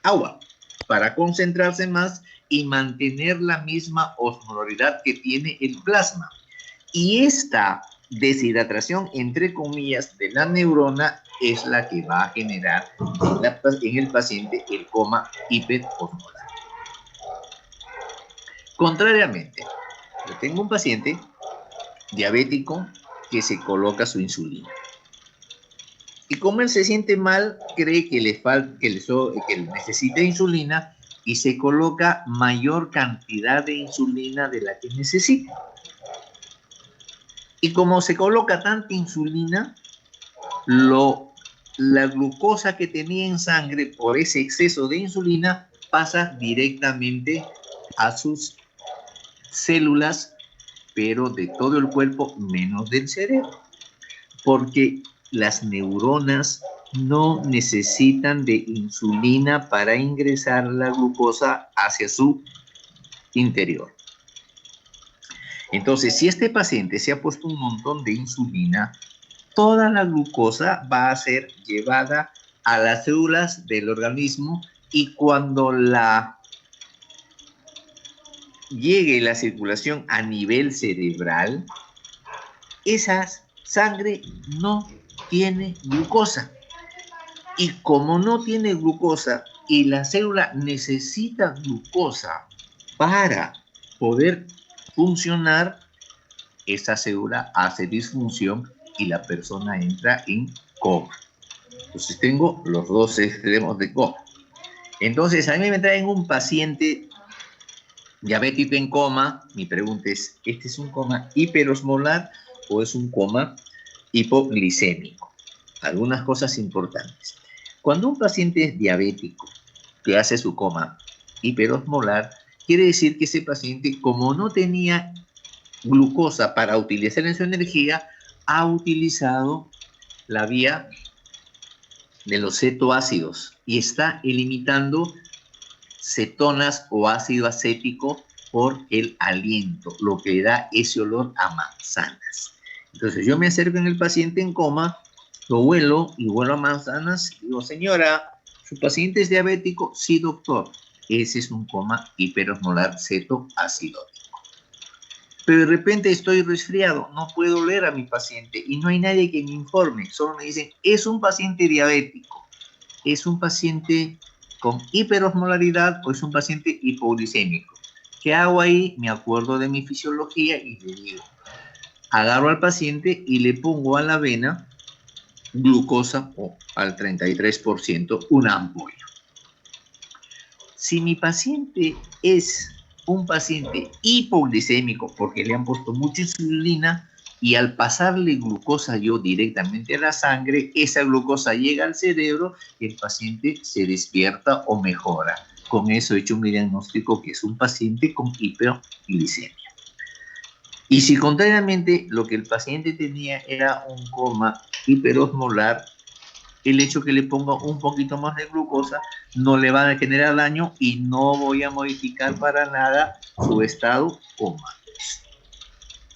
agua para concentrarse más y mantener la misma osmolaridad que tiene el plasma. Y esta deshidratación, entre comillas, de la neurona es la que va a generar en el paciente el coma hiperosmolar. Contrariamente, yo tengo un paciente diabético que se coloca su insulina. Y como él se siente mal, cree que que necesita insulina y se coloca mayor cantidad de insulina de la que necesita. Y como se coloca tanta insulina, la glucosa que tenía en sangre por ese exceso de insulina pasa directamente a sus células, pero de todo el cuerpo menos del cerebro, porque las neuronas no necesitan de insulina para ingresar la glucosa hacia su interior. Entonces, si este paciente se ha puesto un montón de insulina, toda la glucosa va a ser llevada a las células del organismo y cuando llegue la circulación a nivel cerebral, esa sangre no tiene glucosa. Y como no tiene glucosa y la célula necesita glucosa para poder funcionar, esa célula hace disfunción y la persona entra en coma. Entonces tengo los dos extremos de coma. Entonces a mí me traen un paciente diabético en coma. Mi pregunta es, ¿este es un coma hiperosmolar o es un coma hipoglicémico? Algunas cosas importantes. Cuando un paciente es diabético que hace su coma hiperosmolar, quiere decir que ese paciente, como no tenía glucosa para utilizar en su energía, ha utilizado la vía de los cetoácidos y está eliminando cetonas o ácido acético por el aliento, lo que le da ese olor a manzanas. Entonces yo me acerco en el paciente en coma, lo huelo y huelo a manzanas y digo, señora, ¿su paciente es diabético? Sí, doctor. Ese es un coma hiperosmolar cetoacidótico. Pero de repente estoy resfriado, no puedo leer a mi paciente y no hay nadie que me informe. Solo me dicen, es un paciente diabético, es un paciente con hiperosmolaridad o es un paciente hipoglicémico. ¿Qué hago ahí? Me acuerdo de mi fisiología y le digo, agarro al paciente y le pongo a la vena glucosa o al 33%, una ampolla. Si mi paciente es un paciente hipoglicémico porque le han puesto mucha insulina y al pasarle glucosa yo directamente a la sangre, esa glucosa llega al cerebro y el paciente se despierta o mejora. Con eso he hecho mi diagnóstico que es un paciente con hiperglicemia. Y si contrariamente lo que el paciente tenía era un coma hiperosmolar, el hecho que le ponga un poquito más de glucosa no le va a generar daño y no voy a modificar para nada su estado coma.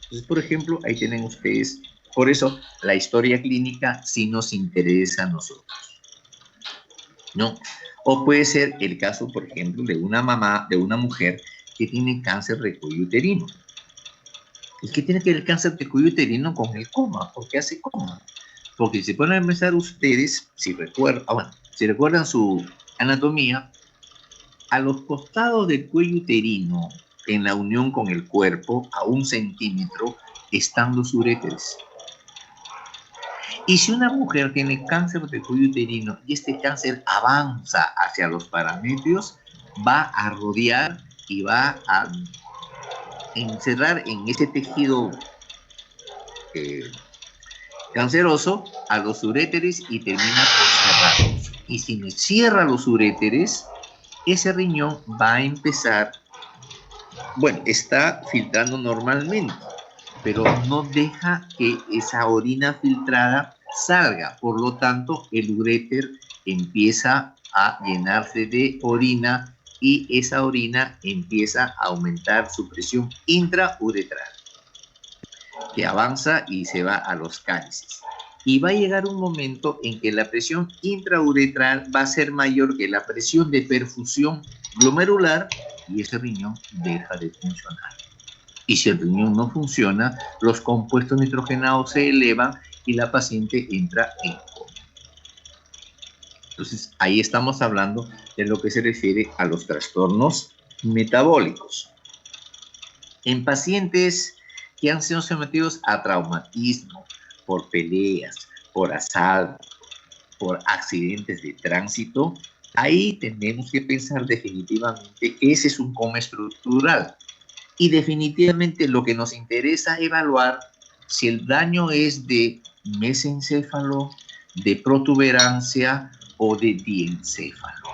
Entonces, por ejemplo, ahí tienen ustedes, por eso la historia clínica sí nos interesa a nosotros, ¿no? O puede ser el caso, por ejemplo, de una mamá, de una mujer que tiene cáncer de cuello uterino. ¿Y qué tiene que ver el cáncer de cuello uterino con el coma? ¿Por qué hace coma? Porque si pueden empezar ustedes, si recuerdan su anatomía, a los costados del cuello uterino, en la unión con el cuerpo, a 1 centímetro, están los uréteres. Y si una mujer tiene cáncer de cuello uterino y este cáncer avanza hacia los parametrios, va a rodear y va a encerrar en ese tejido canceroso a los uréteres y termina por cerrarlos. Y si me cierra los uréteres, ese riñón va a empezar, bueno, está filtrando normalmente, pero no deja que esa orina filtrada salga. Por lo tanto, el uréter empieza a llenarse de orina y esa orina empieza a aumentar su presión intrauretral, que avanza y se va a los cálices. Y va a llegar un momento en que la presión intrauretral va a ser mayor que la presión de perfusión glomerular y ese riñón deja de funcionar. Y si el riñón no funciona, los compuestos nitrogenados se elevan y la paciente entra en coma. Entonces, ahí estamos hablando de lo que se refiere a los trastornos metabólicos. En pacientes que han sido sometidos a traumatismo por peleas, por asalto, por accidentes de tránsito, ahí tenemos que pensar definitivamente que ese es un coma estructural. Y definitivamente lo que nos interesa evaluar si el daño es de mesencéfalo, de protuberancia o de diencéfalo.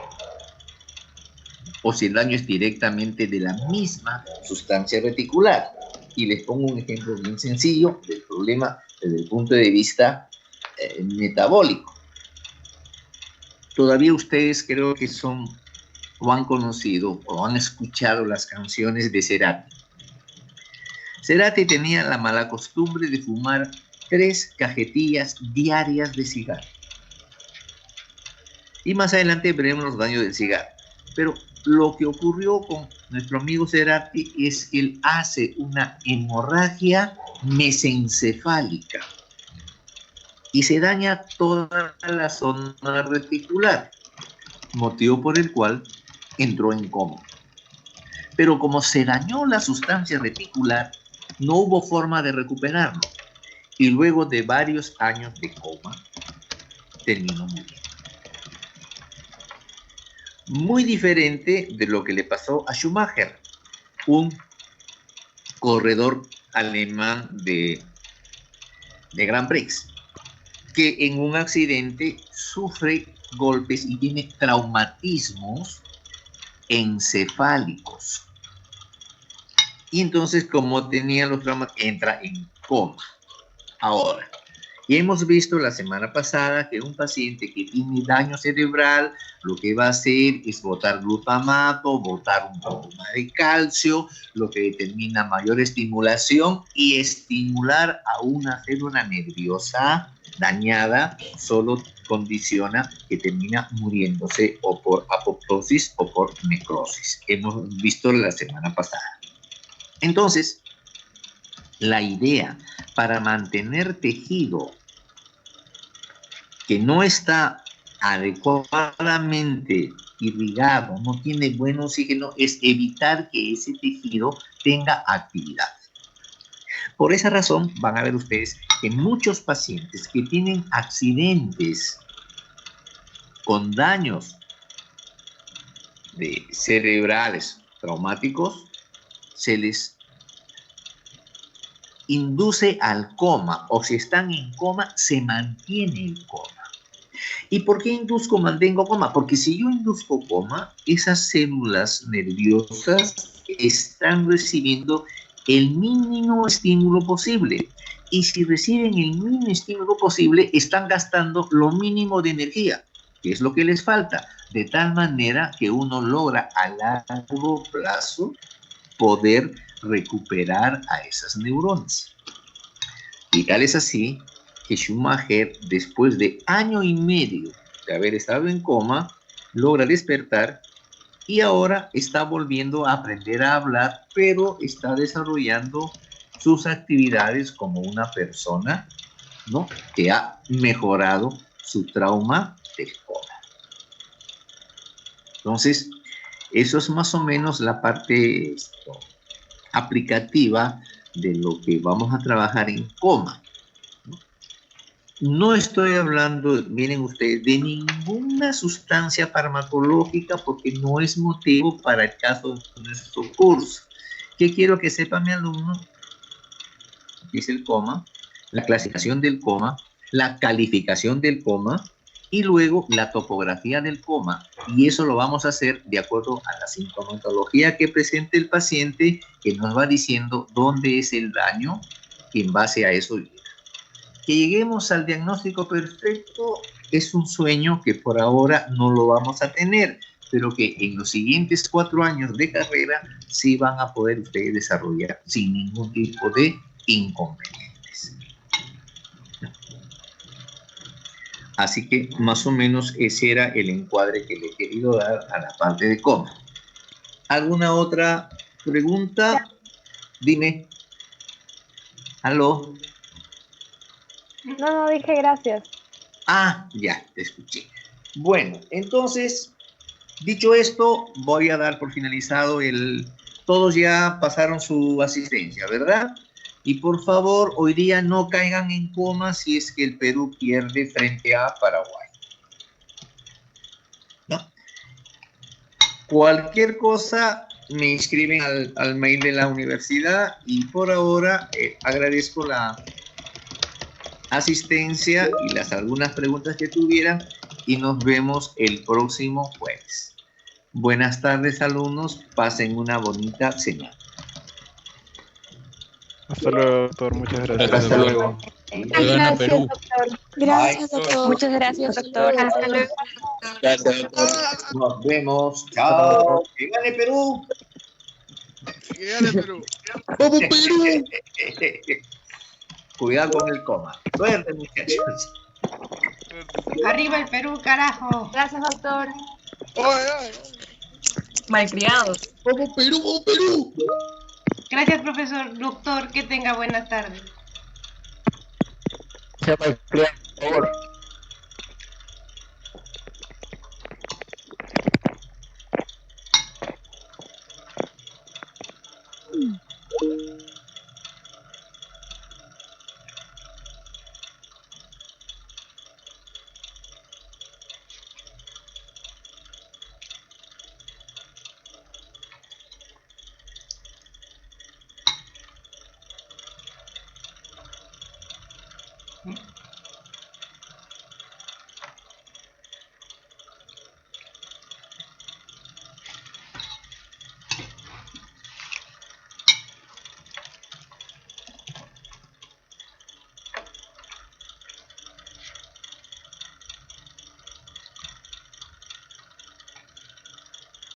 O si el daño es directamente de la misma sustancia reticular. Y les pongo un ejemplo bien sencillo del problema desde el punto de vista metabólico. Todavía ustedes creo que son o han conocido o han escuchado las canciones de Cerati. Cerati tenía la mala costumbre de fumar 3 cajetillas diarias de cigarro. Y más adelante veremos los daños del cigarro. Pero lo que ocurrió con nuestro amigo Cerati es que él hace una hemorragia mesencefálica y se daña toda la zona reticular, motivo por el cual entró en coma. Pero como se dañó la sustancia reticular, no hubo forma de recuperarlo y luego de varios años de coma, terminó muriendo. Muy diferente de lo que le pasó a Schumacher, un corredor alemán de Grand Prix, que en un accidente sufre golpes y tiene traumatismos encefálicos. y entonces como tenía los traumas, entra en coma. Ahora, y hemos visto la semana pasada que un paciente que tiene daño cerebral, lo que va a hacer es botar glutamato, botar un poco más de calcio, lo que determina mayor estimulación y estimular a una célula nerviosa dañada solo condiciona que termina muriéndose o por apoptosis o por necrosis. Hemos visto la semana pasada. Entonces, la idea para mantener tejido que no está adecuadamente irrigado, no tiene buen oxígeno, es evitar que ese tejido tenga actividad. Por esa razón van a ver ustedes que muchos pacientes que tienen accidentes con daños cerebrales traumáticos, se les induce al coma, o si están en coma, se mantiene el coma. ¿Y por qué mantengo coma? Porque si yo induzco coma, esas células nerviosas están recibiendo el mínimo estímulo posible. Y si reciben el mínimo estímulo posible, están gastando lo mínimo de energía, que es lo que les falta, de tal manera que uno logra a largo plazo poder recuperar a esas neuronas. Y tal es así que Schumacher, después de año y medio de haber estado en coma, logra despertar y ahora está volviendo a aprender a hablar, pero está desarrollando sus actividades como una persona, ¿no?, que ha mejorado su trauma del coma. Entonces, eso es más o menos la parte aplicativa de lo que vamos a trabajar en coma. No estoy hablando, miren ustedes, de ninguna sustancia farmacológica porque no es motivo para el caso de nuestro curso. ¿Qué quiero que sepa mi alumno? Es el coma, la clasificación del coma, la calificación del coma y luego la topografía del coma. Y eso lo vamos a hacer de acuerdo a la sintomatología que presente el paciente, que nos va diciendo dónde es el daño, y en base a eso que lleguemos al diagnóstico perfecto es un sueño que por ahora no lo vamos a tener, pero que en los siguientes 4 años de carrera sí van a poder ustedes desarrollar sin ningún tipo de inconvenientes. Así que más o menos ese era el encuadre que le he querido dar a la parte de coma. ¿Alguna otra pregunta? Dime. ¿Aló? No, dije gracias. Ah, ya, te escuché. Bueno, entonces, dicho esto, voy a dar por finalizado todos ya pasaron su asistencia, ¿verdad? Y por favor, hoy día no caigan en coma si es que el Perú pierde frente a Paraguay. ¿No? Cualquier cosa, me inscriben al mail de la universidad y por ahora agradezco la asistencia y algunas preguntas que tuvieran y nos vemos el próximo jueves. Buenas tardes, alumnos. Pasen una bonita semana. Hasta luego, doctor. Muchas gracias. Hasta luego. Gracias, Perú. doctor. Gracias, doctor. Muchas gracias, doctor. Hasta luego. Gracias, doctor. Nos vemos. Chao. ¡Que gane Perú! Que gane Perú. ¡Vamos, Perú! Cuidado con el coma. Suerte, muchachos. Arriba el Perú, carajo. Gracias, doctor. Malcriados. ¡Vamos, Perú! ¡Vamos, Perú! Gracias, profesor. Doctor, que tenga buena tarde. Se llama el por favor. ¿Mm?